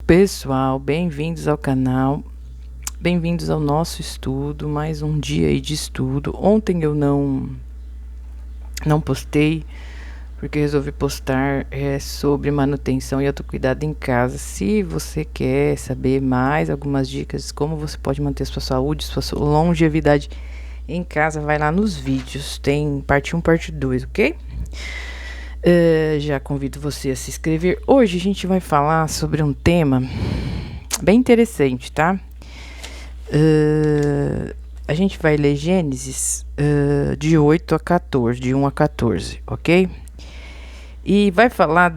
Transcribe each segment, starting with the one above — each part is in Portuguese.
Pessoal, bem-vindos ao canal, bem-vindos ao nosso estudo, mais um dia aí de estudo. Ontem eu não postei, porque resolvi postar sobre manutenção e autocuidado em casa. Se você quer saber mais algumas dicas, como você pode manter sua saúde, sua longevidade em casa, vai lá nos vídeos, tem parte 1, parte 2, ok? Já convido você a se inscrever. Hoje a gente vai falar sobre um tema bem interessante, tá? A gente vai ler Gênesis de 8 a 14, de 1 a 14, ok? E vai falar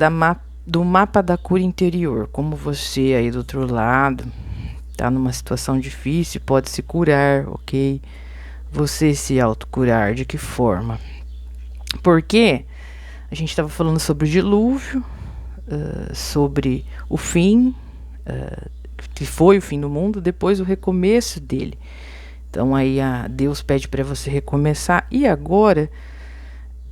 do mapa da cura interior. Como você aí do outro lado tá numa situação difícil, pode se curar, ok? Você se autocurar, de que forma? Porque a gente estava falando sobre o dilúvio, sobre o fim, que foi o fim do mundo, depois o recomeço dele. Então aí Deus pede para você recomeçar. E agora,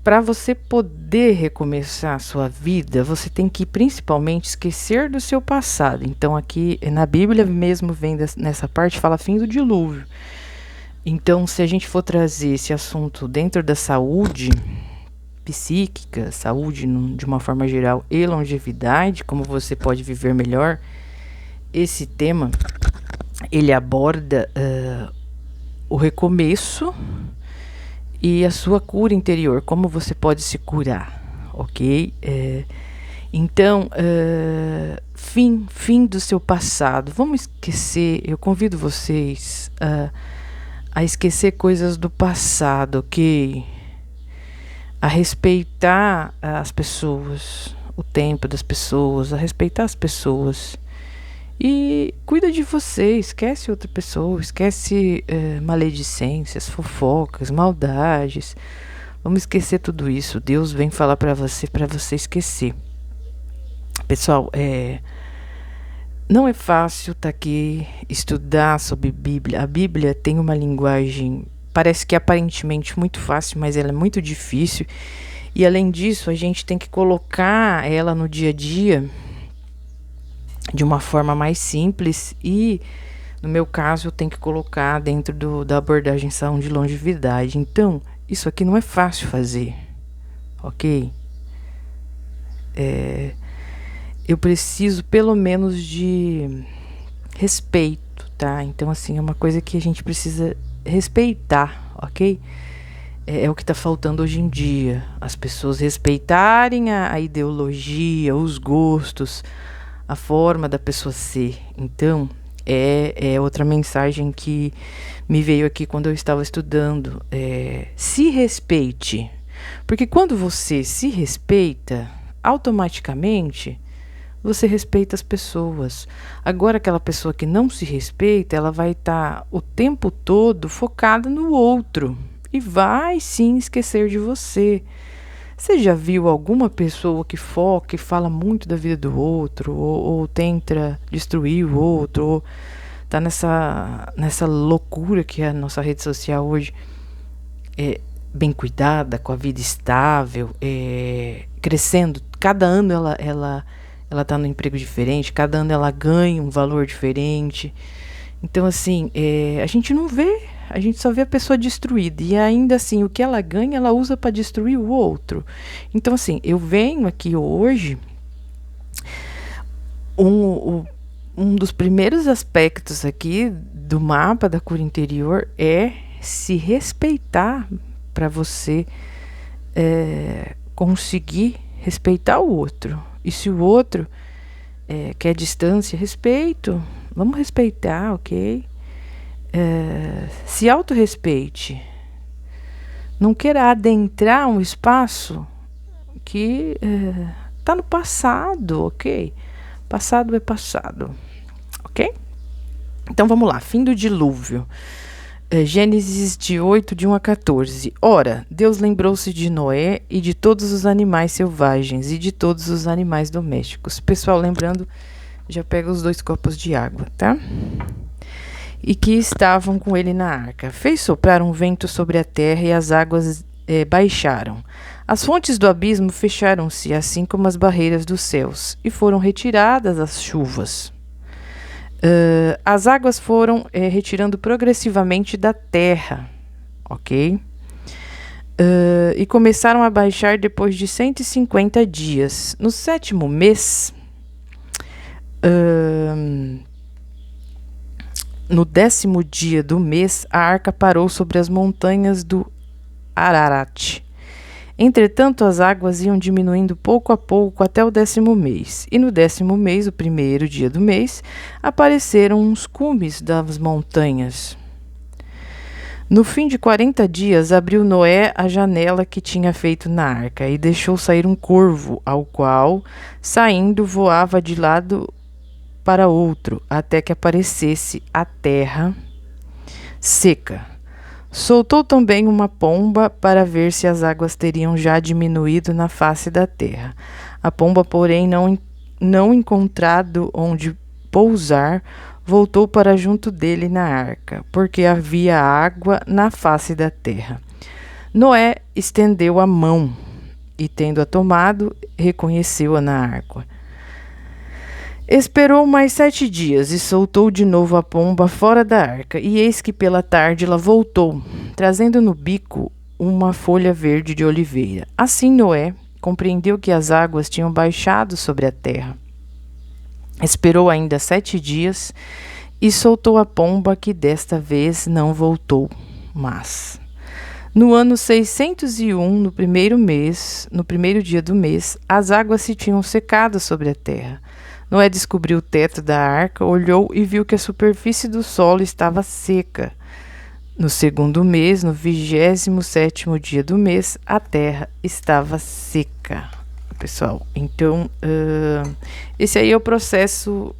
para você poder recomeçar a sua vida, você tem que principalmente esquecer do seu passado. Então aqui na Bíblia mesmo vem nessa parte, fala fim do dilúvio. Então se a gente for trazer esse assunto dentro da saúde psíquica, saúde de uma forma geral e longevidade, como você pode viver melhor, esse tema ele aborda o recomeço e a sua cura interior, como você pode se curar, ok? Então, fim do seu passado. Vamos esquecer, eu convido vocês a esquecer coisas do passado, ok? A respeitar as pessoas, o tempo das pessoas, a respeitar as pessoas. E cuida de você, esquece outra pessoa, esquece maledicências, fofocas, maldades. Vamos esquecer tudo isso. Deus vem falar para você esquecer. Pessoal, não é fácil estar aqui estudar sobre Bíblia. A Bíblia tem uma linguagem, parece que aparentemente muito fácil, mas ela é muito difícil. E além disso, a gente tem que colocar ela no dia a dia de uma forma mais simples. E no meu caso, eu tenho que colocar dentro da abordagem saúde e longevidade. Então, isso aqui não é fácil fazer, ok? Eu preciso pelo menos de respeito, tá? Então, assim, é uma coisa que a gente precisa respeitar, ok? É o que tá faltando hoje em dia. As pessoas respeitarem a ideologia, os gostos, a forma da pessoa ser. Então, é outra mensagem que me veio aqui quando eu estava estudando. Se respeite. Porque quando você se respeita, automaticamente você respeita as pessoas. Agora, aquela pessoa que não se respeita, ela vai estar o tempo todo focada no outro. E vai sim esquecer de você. Você já viu alguma pessoa que foca e fala muito da vida do outro, ou tenta destruir o outro, ou tá nessa loucura que é a nossa rede social hoje, bem cuidada, com a vida estável, crescendo? Cada ano ela tá num emprego diferente, cada ano ela ganha um valor diferente. Então, assim, a gente não vê, a gente só vê a pessoa destruída. E ainda assim, o que ela ganha, ela usa para destruir o outro. Então, assim, eu venho aqui hoje. Um dos primeiros aspectos aqui do mapa da cura interior é se respeitar, para você conseguir respeitar o outro. E se o outro quer distância, respeito. Vamos respeitar, ok? Se autorrespeite. Não queira adentrar um espaço que está no passado, ok? Passado é passado, ok? Então vamos lá, fim do dilúvio. Gênesis de 8, de 1 a 14. Ora, Deus lembrou-se de Noé e de todos os animais selvagens e de todos os animais domésticos. Pessoal, lembrando, já pega os 2 copos de água, tá? E que estavam com ele na arca. Fez soprar um vento sobre a terra e as águas baixaram. As fontes do abismo fecharam-se, assim como as barreiras dos céus, e foram retiradas as chuvas. As águas foram retirando progressivamente da terra, ok? E começaram a baixar depois de 150 dias. No 7º mês, no 10º dia do mês, a arca parou sobre as montanhas do Ararat. Entretanto, as águas iam diminuindo pouco a pouco até o 10º mês. E no 10º mês, o primeiro dia do mês, apareceram uns cumes das montanhas. No fim de 40 dias, abriu Noé a janela que tinha feito na arca e deixou sair um corvo, ao qual, saindo, voava de lado para outro, até que aparecesse a terra seca. Soltou também uma pomba para ver se as águas teriam já diminuído na face da terra. A pomba, porém, não encontrado onde pousar, voltou para junto dele na arca, porque havia água na face da terra. Noé estendeu a mão e, tendo-a tomado, reconheceu-a na água. Esperou mais 7 dias e soltou de novo a pomba fora da arca. E eis que pela tarde ela voltou, trazendo no bico uma folha verde de oliveira. Assim Noé compreendeu que as águas tinham baixado sobre a terra. Esperou ainda 7 dias e soltou a pomba, que desta vez não voltou mais. No ano 601, no primeiro mês, no primeiro dia do mês, as águas se tinham secado sobre a terra. Noé descobriu o teto da arca, olhou e viu que a superfície do solo estava seca. No 2º mês, no 27º dia do mês, a terra estava seca. Pessoal, então, esse aí é o processo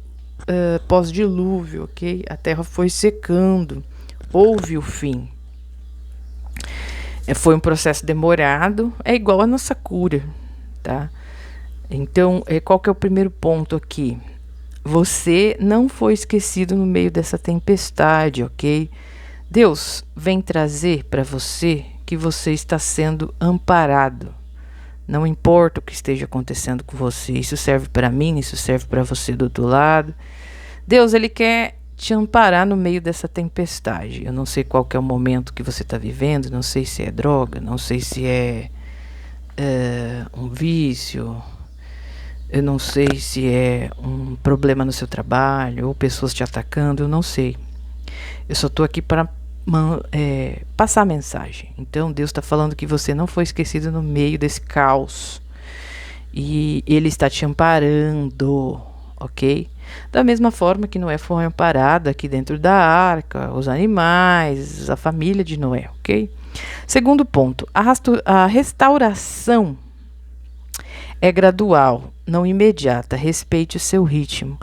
pós-dilúvio, ok? A terra foi secando, houve o fim. Foi um processo demorado, é igual a nossa cura, tá? Então, qual que é o primeiro ponto aqui? Você não foi esquecido no meio dessa tempestade, ok? Deus vem trazer para você que você está sendo amparado. Não importa o que esteja acontecendo com você. Isso serve para mim, isso serve para você do outro lado. Deus, Ele quer te amparar no meio dessa tempestade. Eu não sei qual que é o momento que você está vivendo, não sei se é droga, não sei se é um vício, eu não sei se é um problema no seu trabalho ou pessoas te atacando, eu não sei. Eu só estou aqui para passar a mensagem. Então Deus está falando que você não foi esquecido no meio desse caos e Ele está te amparando, ok? Da mesma forma que Noé foi amparado aqui dentro da arca, os animais, a família de Noé, ok? Segundo ponto, a restauração é gradual, não imediata. Respeite o seu ritmo.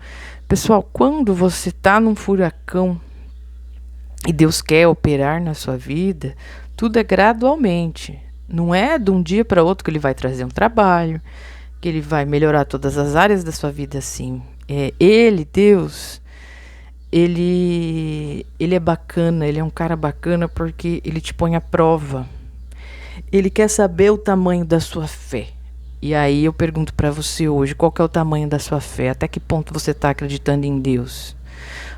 Pessoal, quando você está num furacão e Deus quer operar na sua vida, tudo é gradualmente. Não é de um dia para outro que Ele vai trazer um trabalho, que Ele vai melhorar todas as áreas da sua vida assim. Ele, Deus, ele é bacana, Ele é um cara bacana porque Ele te põe à prova. Ele quer saber o tamanho da sua fé. E aí eu pergunto para você hoje, qual que é o tamanho da sua fé? Até que ponto você está acreditando em Deus?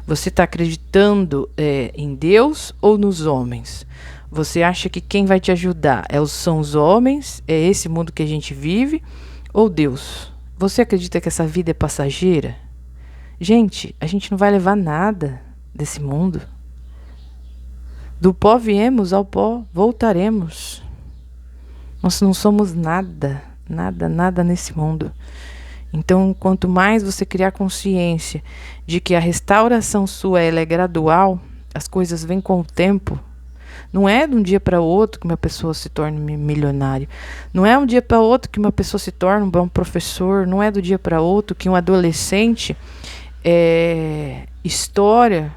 Você está acreditando em Deus ou nos homens? Você acha que quem vai te ajudar são os homens? É esse mundo que a gente vive? Ou Deus? Você acredita que essa vida é passageira? Gente, a gente não vai levar nada desse mundo. Do pó viemos, ao pó voltaremos. Nós não somos nada, nada nesse mundo. Então, quanto mais você criar consciência de que a restauração sua ela é gradual, as coisas vêm com o tempo. Não é de um dia para outro que uma pessoa se torne milionário. Não é um dia para outro que uma pessoa se torne um bom professor. Não é do dia para outro que um adolescente estoura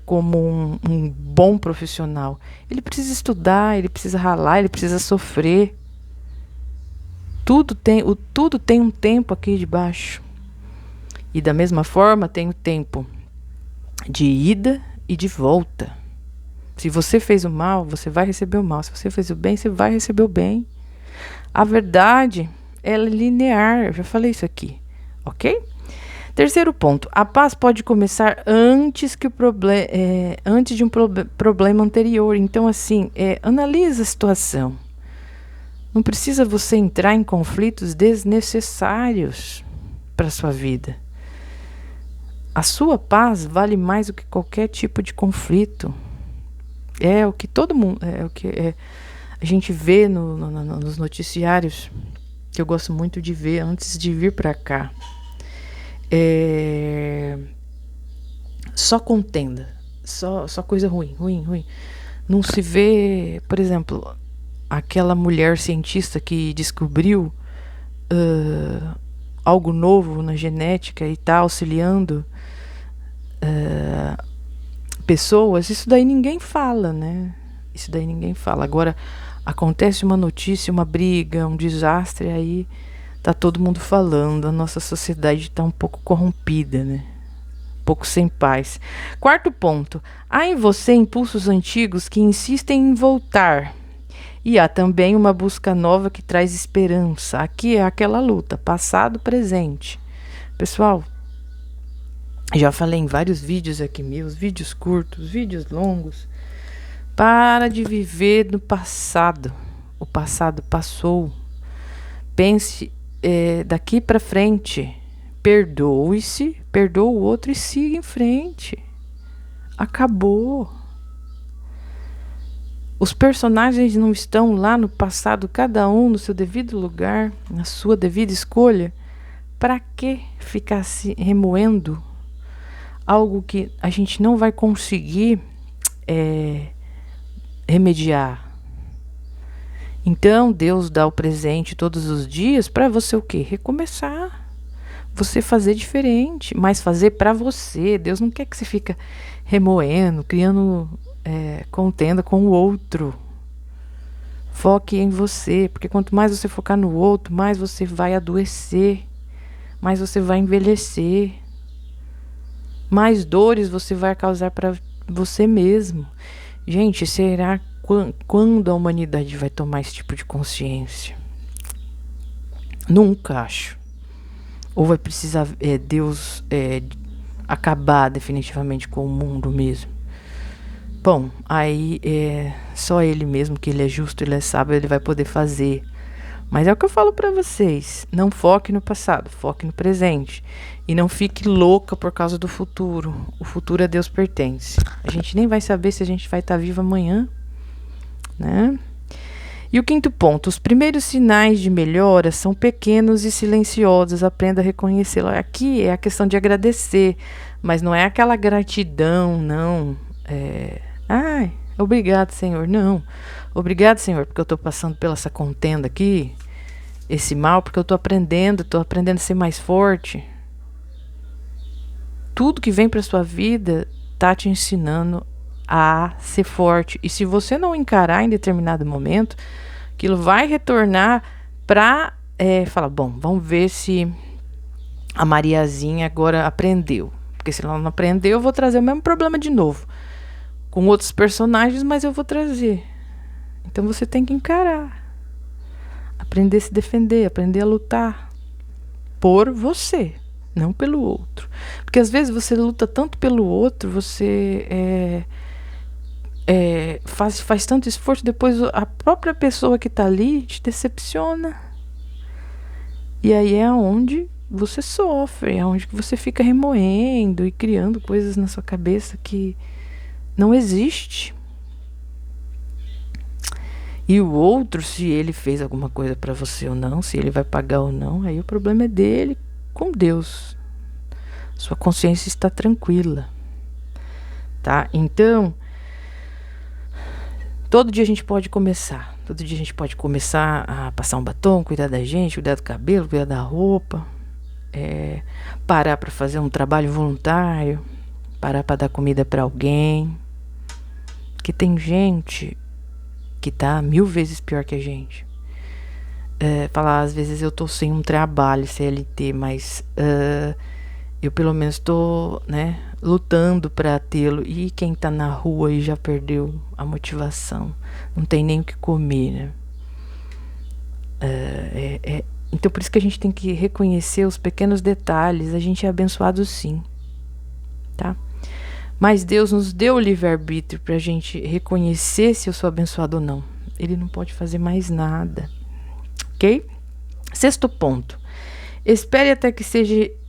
como um bom profissional. Ele precisa estudar, ele precisa ralar, ele precisa sofrer. Tudo tem um tempo aqui debaixo. E da mesma forma tem o tempo de ida e de volta. Se você fez o mal, você vai receber o mal. Se você fez o bem, você vai receber o bem. A verdade, ela é linear. Eu já falei isso aqui, ok? Terceiro ponto, a paz pode começar antes que antes de um problema anterior. Então, assim, analisa a situação. Não precisa você entrar em conflitos desnecessários para sua vida. A sua paz vale mais do que qualquer tipo de conflito. É o que todo mundo, a gente vê nos noticiários, que eu gosto muito de ver antes de vir para cá. Só contenda, só coisa ruim. Não se vê, por exemplo, aquela mulher cientista que descobriu algo novo na genética e está auxiliando pessoas. Isso daí ninguém fala, né? Isso daí ninguém fala. Agora, acontece uma notícia, uma briga, um desastre, aí tá todo mundo falando. A nossa sociedade está um pouco corrompida, né? Um pouco sem paz. Quarto ponto. Há em você impulsos antigos que insistem em voltar. E há também uma busca nova que traz esperança. Aqui é aquela luta, passado, presente. Pessoal, já falei em vários vídeos aqui meus, vídeos curtos, vídeos longos. Para de viver no passado. O passado passou. Pense daqui para frente. Perdoe-se, perdoa o outro e siga em frente. Acabou. Os personagens não estão lá no passado, cada um no seu devido lugar, na sua devida escolha. Para que ficar se remoendo algo que a gente não vai conseguir remediar? Então Deus dá o presente todos os dias para você o quê? Recomeçar. Você fazer diferente, mas fazer para você. Deus não quer que você fique remoendo, criando contenda com o outro. Foque em você, porque quanto mais você focar no outro, mais você vai adoecer, mais você vai envelhecer, mais dores você vai causar para você mesmo. Gente, será quando a humanidade vai tomar esse tipo de consciência? Nunca, acho. Ou vai precisar Deus acabar definitivamente com o mundo mesmo? Bom, aí só Ele mesmo, que Ele é justo, Ele é sábio, Ele vai poder fazer. Mas é o que eu falo pra vocês. Não foque no passado, foque no presente. E não fique louca por causa do futuro. O futuro a Deus pertence. A gente nem vai saber se a gente vai estar vivo amanhã, né? E o quinto ponto, os primeiros sinais de melhora são pequenos e silenciosos, aprenda a reconhecê-los. Aqui é a questão de agradecer, mas não é aquela gratidão, não. Ai, obrigado, Senhor. Não, obrigado, Senhor, porque eu estou passando pela essa contenda aqui, esse mal, porque eu estou aprendendo a ser mais forte. Tudo que vem para sua vida tá te ensinando a ser forte. E se você não encarar em determinado momento, aquilo vai retornar para falar, bom, vamos ver se a Mariazinha agora aprendeu. Porque se ela não aprendeu, eu vou trazer o mesmo problema de novo. Com outros personagens, mas eu vou trazer. Então você tem que encarar. Aprender a se defender, aprender a lutar. Por você, não pelo outro. Porque às vezes você luta tanto pelo outro, você faz tanto esforço, depois a própria pessoa que está ali te decepciona. E aí é onde você sofre, é onde você fica remoendo e criando coisas na sua cabeça que não existe. E o outro, se ele fez alguma coisa para você ou não, se ele vai pagar ou não, aí o problema é dele com Deus. Sua consciência está tranquila, tá? Então, todo dia a gente pode começar. Todo dia a gente pode começar a passar um batom, cuidar da gente, cuidar do cabelo, cuidar da roupa. Parar para fazer um trabalho voluntário. Parar para dar comida para alguém. Porque tem gente que tá 1000 vezes pior que a gente. Falar, às vezes eu tô sem um trabalho CLT, mas eu pelo menos tô, né, lutando para tê-lo. E quem tá na rua e já perdeu a motivação, não tem nem o que comer, né? Então, por isso que a gente tem que reconhecer os pequenos detalhes. A gente é abençoado sim, tá? Mas Deus nos deu o livre-arbítrio pra gente reconhecer se eu sou abençoado ou não. Ele não pode fazer mais nada, ok? Sexto ponto. Espere até que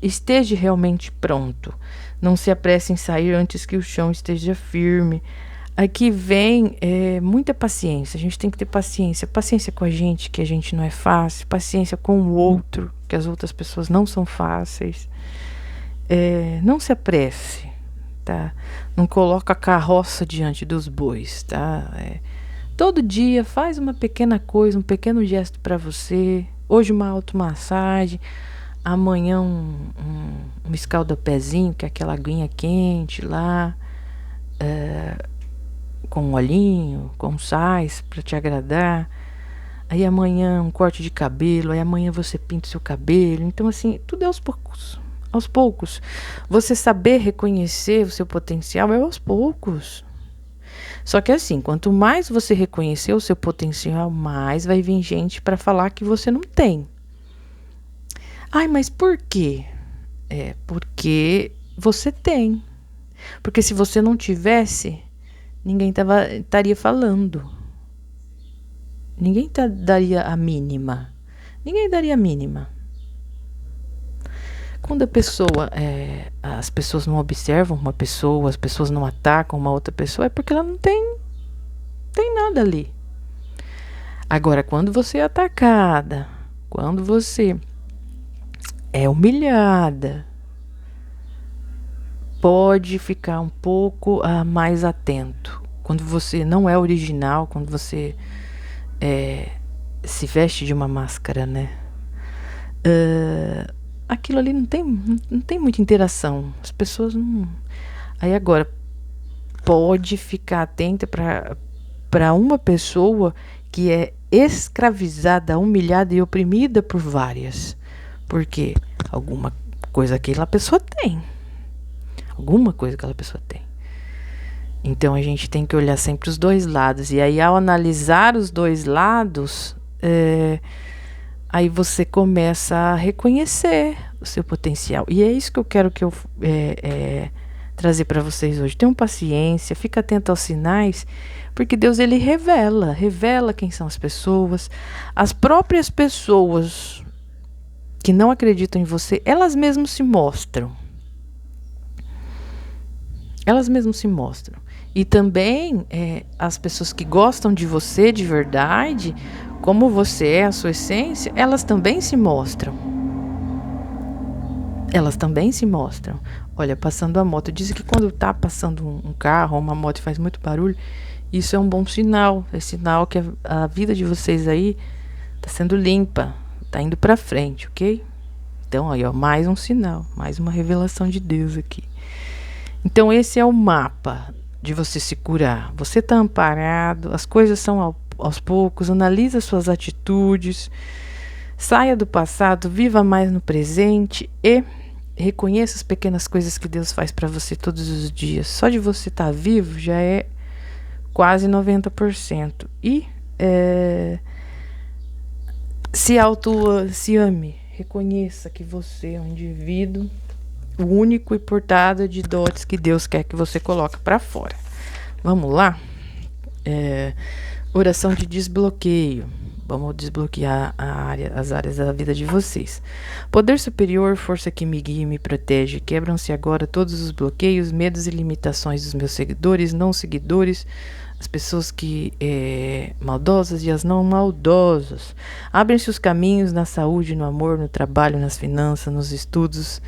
esteja realmente pronto. Não se apresse em sair antes que o chão esteja firme. Aqui vem muita paciência. A gente tem que ter paciência. Paciência com a gente, que a gente não é fácil. Paciência com o outro, que as outras pessoas não são fáceis. Não se apresse, tá? Não coloca a carroça diante dos bois, tá? Todo dia faz uma pequena coisa, um pequeno gesto para você. Hoje uma automassagem. Amanhã um escalda-pezinho, que é aquela aguinha quente lá. Com um olhinho, com sais para te agradar. Aí amanhã um corte de cabelo, aí amanhã você pinta o seu cabelo. Então assim, tudo é aos poucos. Aos poucos. Você saber reconhecer o seu potencial é aos poucos. Só que assim, quanto mais você reconhecer o seu potencial, mais vai vir gente para falar que você não tem. Ai, mas por quê? Porque você tem. Porque se você não tivesse, ninguém estaria falando. Ninguém daria a mínima. Ninguém daria a mínima. Quando as pessoas não observam uma pessoa, as pessoas não atacam uma outra pessoa, é porque ela não tem nada ali. Agora, quando você é atacada, quando você é humilhada, pode ficar um pouco mais atento. Quando você não é original, quando você se veste de uma máscara, né? Aquilo ali não tem muita interação. As pessoas não... Aí agora, pode ficar atenta para uma pessoa que é escravizada, humilhada e oprimida por várias. Porque alguma coisa aquela pessoa tem. Alguma coisa aquela pessoa tem. Então a gente tem que olhar sempre os dois lados. E aí, ao analisar os dois lados, aí você começa a reconhecer o seu potencial. E é isso que eu quero que eu trazer para vocês hoje. Tenham paciência, fica atento aos sinais, porque Deus ele revela quem são as pessoas. As próprias pessoas que não acreditam em você, elas mesmas se mostram. Elas mesmas se mostram. E também as pessoas que gostam de você de verdade, como você é, a sua essência, elas também se mostram. Elas também se mostram. Olha, passando a moto. Dizem que quando tá passando um carro ou uma moto e faz muito barulho, isso é um bom sinal. É sinal que a vida de vocês aí tá sendo limpa. Tá indo pra frente, ok? Então, aí, ó, mais um sinal. Mais uma revelação de Deus aqui. Então, esse é o mapa de você se curar. Você tá amparado. As coisas são aos poucos. Analisa suas atitudes. Saia do passado. Viva mais no presente. E reconheça as pequenas coisas que Deus faz para você todos os dias. Só de você estar vivo já é quase 90%. E se ame. Reconheça que você é um indivíduo único e portado de dotes que Deus quer que você coloque para fora. Vamos lá? Oração de desbloqueio. Vamos desbloquear as áreas da vida de vocês. Poder superior, força que me guia e me protege. Quebram-se agora todos os bloqueios, medos e limitações dos meus seguidores, não seguidores, as pessoas que maldosas e as não maldosas. Abrem-se os caminhos na saúde, no amor, no trabalho, nas finanças, nos estudos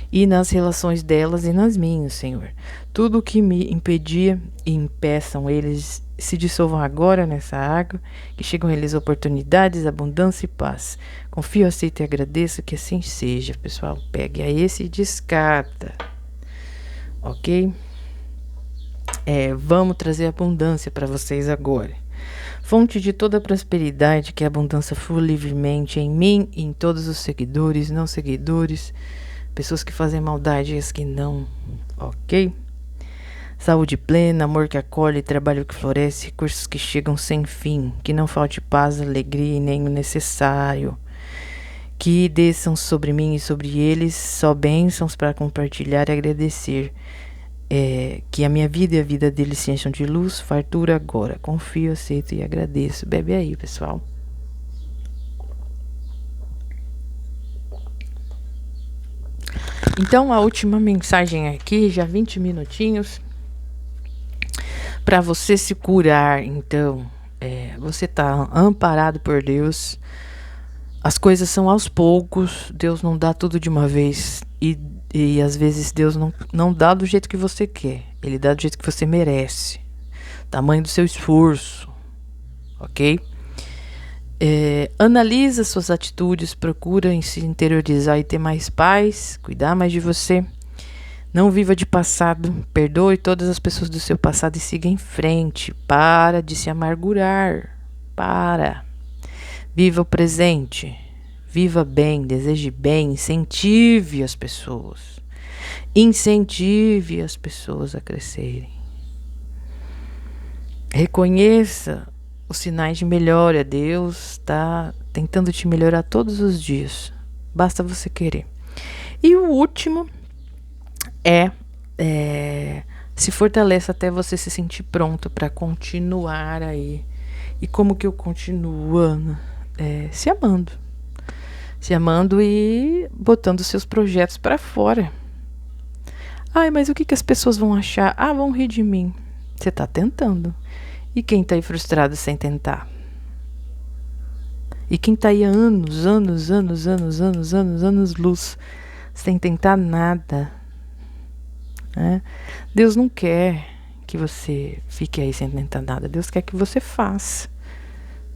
e nas relações delas e nas minhas, Senhor. Tudo o que me impedia e impeçam eles se dissolvam agora nessa água, que chegam a eles oportunidades, abundância e paz. Confio, aceito e agradeço que assim seja, pessoal. Pegue a esse e descarta. Ok? Vamos trazer abundância para vocês agora. Fonte de toda a prosperidade, que a abundância flua livremente em mim e em todos os seguidores, não seguidores, pessoas que fazem maldade e as que não, ok? Saúde plena, amor que acolhe, trabalho que floresce, recursos que chegam sem fim, que não falte paz, alegria e nem o necessário. Que desçam sobre mim e sobre eles só bênçãos para compartilhar e agradecer. Que a minha vida e a vida deles se encham de luz, fartura agora. Confio, aceito e agradeço. Bebe aí, pessoal. Então, a última mensagem aqui, já 20 minutinhos, para você se curar. Então, você tá amparado por Deus. As coisas são aos poucos. Deus não dá tudo de uma vez. E às vezes Deus não dá do jeito que você quer. Ele dá do jeito que você merece. Tamanho do seu esforço. Ok? Analisa suas atitudes. Procura em se interiorizar e ter mais paz. Cuidar mais de você. Não viva de passado. Perdoe todas as pessoas do seu passado e siga em frente. Para de se amargurar. Para. Viva o presente. Viva bem, deseje bem, incentive as pessoas. Incentive as pessoas a crescerem. Reconheça os sinais de melhora. Deus está tentando te melhorar todos os dias. Basta você querer. E o último se fortaleça até você se sentir pronto para continuar aí. E como que eu continuo? Se amando. Se amando e botando seus projetos para fora. Ai, mas o que as pessoas vão achar? Ah, vão rir de mim. Você tá tentando. E quem tá aí frustrado sem tentar? E quem tá aí há anos, luz, sem tentar nada? Deus não quer que você fique aí sem tentar nada. Deus quer que você faça.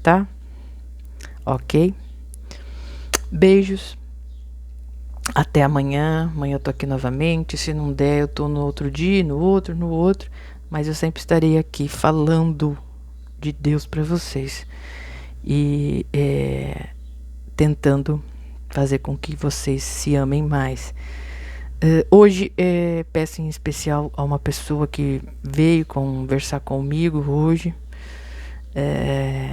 Tá? Ok? Beijos. Até amanhã. Amanhã eu tô aqui novamente. Se não der, eu tô no outro dia, no outro. Mas eu sempre estarei aqui falando de Deus para vocês. E tentando fazer com que vocês se amem mais. Hoje peço em especial a uma pessoa que veio conversar comigo hoje.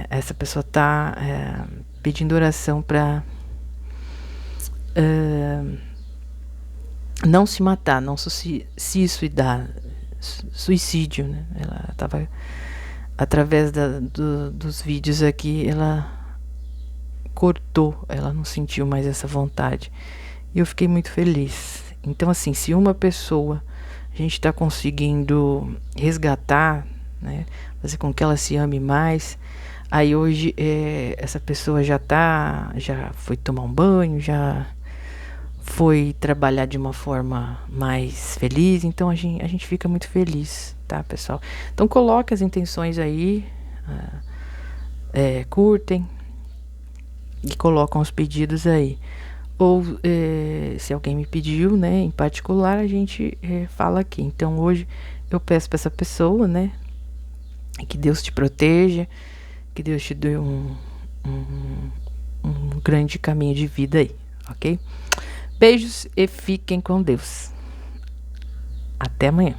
Essa pessoa tá pedindo oração para não se matar, não se suicidar, suicídio, né? Ela estava através dos vídeos aqui, ela cortou, ela não sentiu mais essa vontade e eu fiquei muito feliz. Então assim, se uma pessoa a gente está conseguindo resgatar, né, fazer com que ela se ame mais, aí hoje essa pessoa já foi tomar um banho, já foi trabalhar de uma forma mais feliz, então a gente fica muito feliz, tá, pessoal? Então coloque as intenções aí, curtem e colocam os pedidos aí. Ou se alguém me pediu, né, em particular, a gente fala aqui. Então hoje eu peço para essa pessoa, né, que Deus te proteja, que Deus te dê um grande caminho de vida aí, ok? Beijos e fiquem com Deus. Até amanhã.